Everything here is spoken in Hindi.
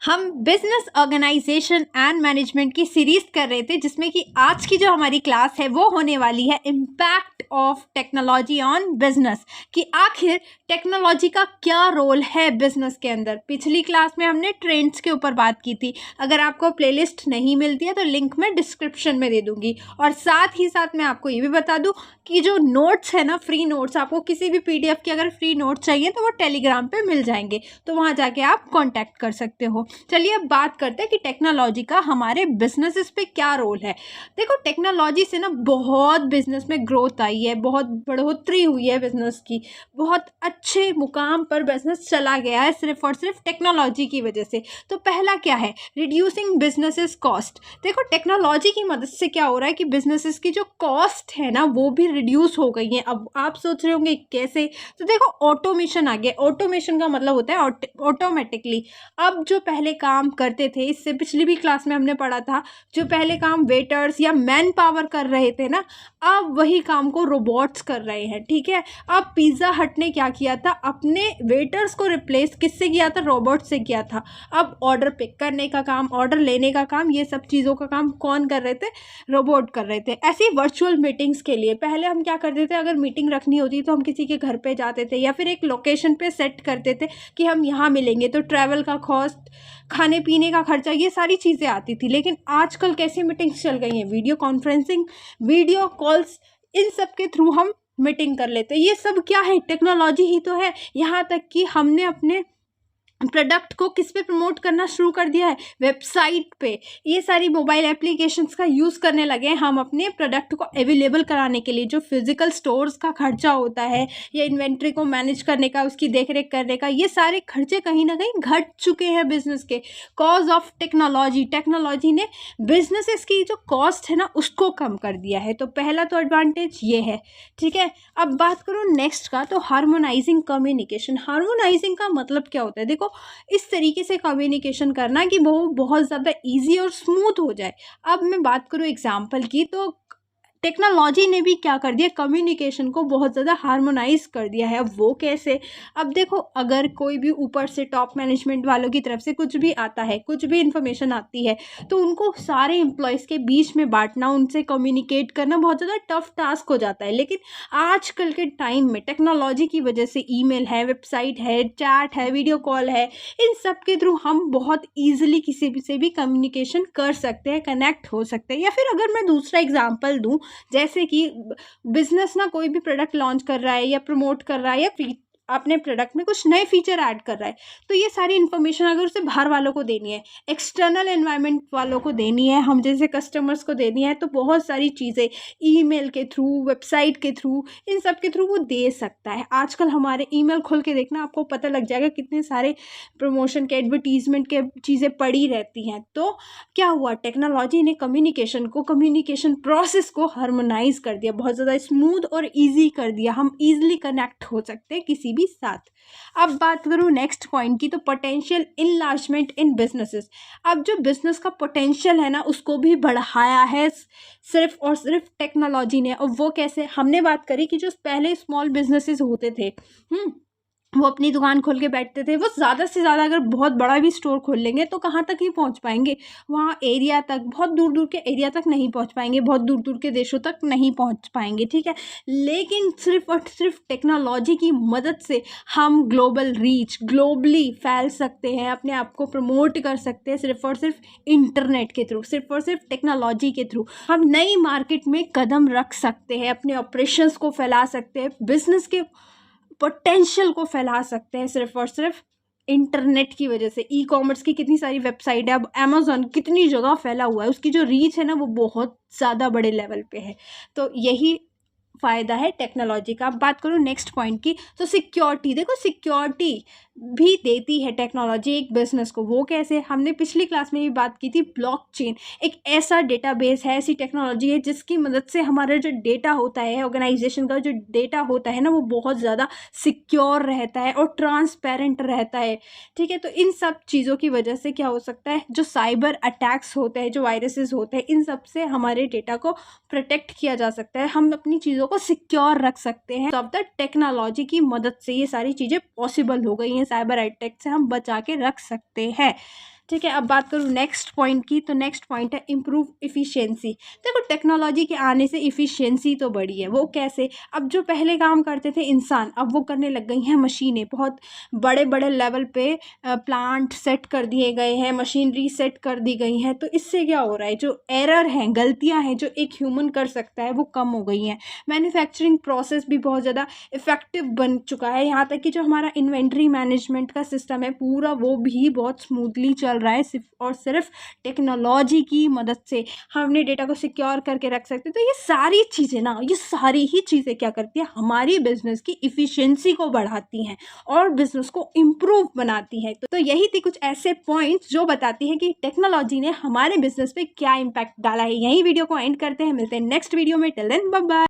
हम बिजनेस ऑर्गेनाइजेशन एंड मैनेजमेंट की सीरीज कर रहे थे, जिसमें कि आज की जो हमारी क्लास है वो होने वाली है impact of technology on business, कि आखिर टेक्नोलॉजी का क्या रोल है बिजनेस के अंदर। पिछली क्लास में हमने ट्रेंड्स के ऊपर बात की थी। अगर आपको प्लेलिस्ट नहीं मिलती है तो लिंक मैं डिस्क्रिप्शन में दे दूंगी, और साथ ही साथ मैं आपको ये भी बता दूं कि जो नोट्स है ना, फ्री नोट्स, आपको किसी भी पीडीएफ के अगर फ्री नोट्स चाहिए तो वो टेलीग्राम पे मिल जाएंगे, तो वहाँ जाके आप कॉन्टैक्ट कर सकते हो। चलिए अब बात करते हैं कि टेक्नोलॉजी का हमारे बिजनेसेस पे क्या रोल है। देखो, टेक्नोलॉजी से ना बहुत बिजनेस में ग्रोथ आई है, बहुत बढ़ोतरी हुई है बिजनेस की, बहुत अच्छे मुकाम पर बिजनेस चला गया है सिर्फ और सिर्फ टेक्नोलॉजी की वजह से। तो पहला क्या है, रिड्यूसिंग बिजनेसेस कॉस्ट। देखो, टेक्नोलॉजी की मदद से क्या हो रहा है कि बिजनेसेस की जो कॉस्ट है ना वो भी रिड्यूस हो गई है। अब आप सोच रहे होंगे कैसे, तो देखो ऑटोमेशन आ गया। ऑटोमेशन का मतलब होता है ऑटोमेटिकली। अब जो पहले काम करते थे, इससे पिछली भी क्लास में हमने पढ़ा था, जो पहले काम वेटर्स या मैन पावर कर रहे थे ना, अब वही काम को रोबोट्स कर रहे हैं। ठीक है, अब पिज़्ज़ा हट ने क्या किया था, अपने वेटर्स को रिप्लेस किससे किया था, रोबोट से किया था। अब ऑर्डर पिक करने का काम, ऑर्डर लेने का काम, ये सब चीज़ों का काम कौन कर रहे थे, रोबोट कर रहे थे। ऐसे ही वर्चुअल मीटिंग्स के लिए पहले हम क्या करते थे, अगर मीटिंग रखनी होती तो हम किसी के घर पे जाते थे या फिर एक लोकेशन पे सेट करते थे कि हम यहाँ मिलेंगे, तो ट्रैवल का कॉस्ट, खाने पीने का खर्चा, ये सारी चीज़ें आती थी। लेकिन आजकल कैसी मीटिंग्स चल गई हैं, वीडियो कॉन्फ्रेंसिंग, वीडियो कॉल्स, इन सब के थ्रू हम मीटिंग कर लेते हैं। ये सब क्या है, टेक्नोलॉजी ही तो है। यहाँ तक कि हमने अपने प्रोडक्ट को किस पे प्रमोट करना शुरू कर दिया है, वेबसाइट पे। ये सारी मोबाइल एप्लीकेशंस का यूज़ करने लगे हैं हम अपने प्रोडक्ट को अवेलेबल कराने के लिए। जो फिजिकल स्टोर्स का खर्चा होता है या इन्वेंट्री को मैनेज करने का, उसकी देखरेख करने का, ये सारे खर्चे कहीं ना कहीं घट चुके हैं बिजनेस के, कॉज ऑफ टेक्नोलॉजी। टेक्नोलॉजी ने बिजनेसेस की जो कॉस्ट है ना उसको कम कर दिया है। तो पहला तो एडवांटेज ये है। ठीक है, अब बात करूँ नेक्स्ट का, तो हार्मोनाइजिंग कम्युनिकेशन। हार्मोनाइजिंग का मतलब क्या होता है, देखो इस तरीके से कम्युनिकेशन करना कि वो बहुत ज़्यादा इजी और स्मूथ हो जाए। अब मैं बात करूँ एग्जांपल की, तो टेक्नोलॉजी ने भी क्या कर दिया, कम्युनिकेशन को बहुत ज़्यादा हार्मोनाइज कर दिया है। अब वो कैसे, अब देखो अगर कोई भी ऊपर से टॉप मैनेजमेंट वालों की तरफ से कुछ भी आता है, कुछ भी इंफॉर्मेशन आती है, तो उनको सारे एम्प्लॉयज़ के बीच में बांटना, उनसे कम्युनिकेट करना बहुत ज़्यादा टफ टास्क हो जाता है। लेकिन आजकल के टाइम में टेक्नोलॉजी की वजह से ईमेल है, वेबसाइट है, चैट है, वीडियो कॉल है, इन सब के थ्रू हम बहुत ईजिली किसी भी से भी कम्युनिकेशन कर सकते हैं, कनेक्ट हो सकते हैं। या फिर अगर मैं दूसरा एग्जाम्पल दूँ, जैसे कि बिजनेस ना कोई भी प्रोडक्ट लॉन्च कर रहा है या प्रमोट कर रहा है या अपने प्रोडक्ट में कुछ नए फीचर ऐड कर रहा है, तो ये सारी इन्फॉर्मेशन अगर उसे बाहर वालों को देनी है, एक्सटर्नल एनवायरनमेंट वालों को देनी है, हम जैसे कस्टमर्स को देनी है, तो बहुत सारी चीज़ें ईमेल के थ्रू, वेबसाइट के थ्रू, इन सब के थ्रू वो दे सकता है। आजकल हमारे ईमेल खोल के देखना, आपको पता लग जाएगा कितने सारे प्रमोशन के, एडवर्टीजमेंट के चीज़ें पड़ी रहती हैं। तो क्या हुआ, टेक्नोलॉजी ने कम्युनिकेशन को, कम्युनिकेशन प्रोसेस को हार्मोनाइज कर दिया, बहुत ज़्यादा स्मूथ और इजी कर दिया। हम इजीली कनेक्ट हो सकते हैं किसी भी साथ। अब बात करूँ नेक्स्ट पॉइंट की, तो पोटेंशियल इनलार्जमेंट इन बिजनेसेस। अब जो बिजनेस का पोटेंशियल है ना उसको भी बढ़ाया है सिर्फ और सिर्फ टेक्नोलॉजी ने। और वो कैसे, हमने बात करी कि जो पहले स्मॉल बिजनेसेस होते थे, वो अपनी दुकान खोल के बैठते थे, वो ज़्यादा से ज़्यादा अगर बहुत बड़ा भी स्टोर खोल लेंगे तो कहाँ तक ही पहुँच पाएंगे, वहाँ एरिया तक, बहुत दूर दूर के एरिया तक नहीं पहुँच पाएंगे, बहुत दूर दूर के देशों तक नहीं पहुँच पाएंगे। ठीक है, लेकिन सिर्फ और सिर्फ टेक्नोलॉजी की मदद से हम ग्लोबल रीच, ग्लोबली फैल सकते हैं, अपने आप को प्रमोट कर सकते हैं सिर्फ और सिर्फ इंटरनेट के थ्रू, सिर्फ और सिर्फ टेक्नोलॉजी के थ्रू। हम नई मार्केट में कदम रख सकते हैं, अपने ऑपरेशंस को फैला सकते हैं, बिजनेस के पोटेंशियल को फैला सकते हैं सिर्फ और सिर्फ इंटरनेट की वजह से। ई कॉमर्स की कितनी सारी वेबसाइट है, अब अमेज़ॉन कितनी जगह फैला हुआ है, उसकी जो रीच है ना वो बहुत ज़्यादा बड़े लेवल पे है। तो यही फ़ायदा है टेक्नोलॉजी का। अब बात करूँ नेक्स्ट पॉइंट की, तो सिक्योरिटी। देखो, सिक्योरिटी भी देती है टेक्नोलॉजी एक बिजनेस को। वो कैसे, हमने पिछली क्लास में भी बात की थी। ब्लॉकचेन एक ऐसा डेटाबेस है, ऐसी टेक्नोलॉजी है जिसकी मदद से हमारा जो डेटा होता है, ऑर्गेनाइजेशन का जो डेटा होता है ना, वो बहुत ज़्यादा सिक्योर रहता है और ट्रांसपेरेंट रहता है। ठीक है, तो इन सब चीज़ों की वजह से क्या हो सकता है, जो साइबर अटैक्स होते हैं, जो वायरसेस होते हैं, इन सब से हमारे डेटा को प्रोटेक्ट किया जा सकता है, हम अपनी चीज़ों को सिक्योर रख सकते हैं। सब द टेक्नोलॉजी की मदद से ये सारी चीज़ें पॉसिबल हो गई हैं, साइबर अटैक से हम बचा के रख सकते हैं। ठीक है, अब बात करूँ नेक्स्ट पॉइंट की, तो नेक्स्ट पॉइंट है इम्प्रूव इफ़िशियंसी। देखो टेक्नोलॉजी के आने से इफ़िशियंसी तो बढ़ी है। वो कैसे? अब जो पहले काम करते थे इंसान, अब वो करने लग गई हैं मशीनें। बहुत बड़े बड़े लेवल पे प्लांट सेट कर दिए गए हैं, मशीनरी सेट कर दी गई हैं। तो इससे क्या हो रहा है, जो एरर हैं, गलतियाँ हैं जो एक ह्यूमन कर सकता है, वो कम हो गई हैं। मैन्युफैक्चरिंग प्रोसेस भी बहुत ज़्यादा इफ़ेक्टिव बन चुका है। यहाँ तक कि जो हमारा इन्वेंट्री मैनेजमेंट का सिस्टम है पूरा, वो भी बहुत स्मूथली चल रहा है सिर्फ और सिर्फ टेक्नोलॉजी की मदद से। हम अपने डेटा को सिक्योर करके रख सकते हैं। तो ये सारी चीज़ें ना, ये सारी ही चीज़ें क्या करती हैं, हमारी बिजनेस की इफ़िशियंसी को बढ़ाती हैं और बिजनेस को इम्प्रूव बनाती हैं। तो यही थी कुछ ऐसे पॉइंट्स जो बताती हैं कि टेक्नोलॉजी ने हमारे बिजनेस पे क्या इम्पैक्ट डाला है। यही वीडियो को एंड करते हैं, मिलते हैं नेक्स्ट वीडियो में। Till then bye bye.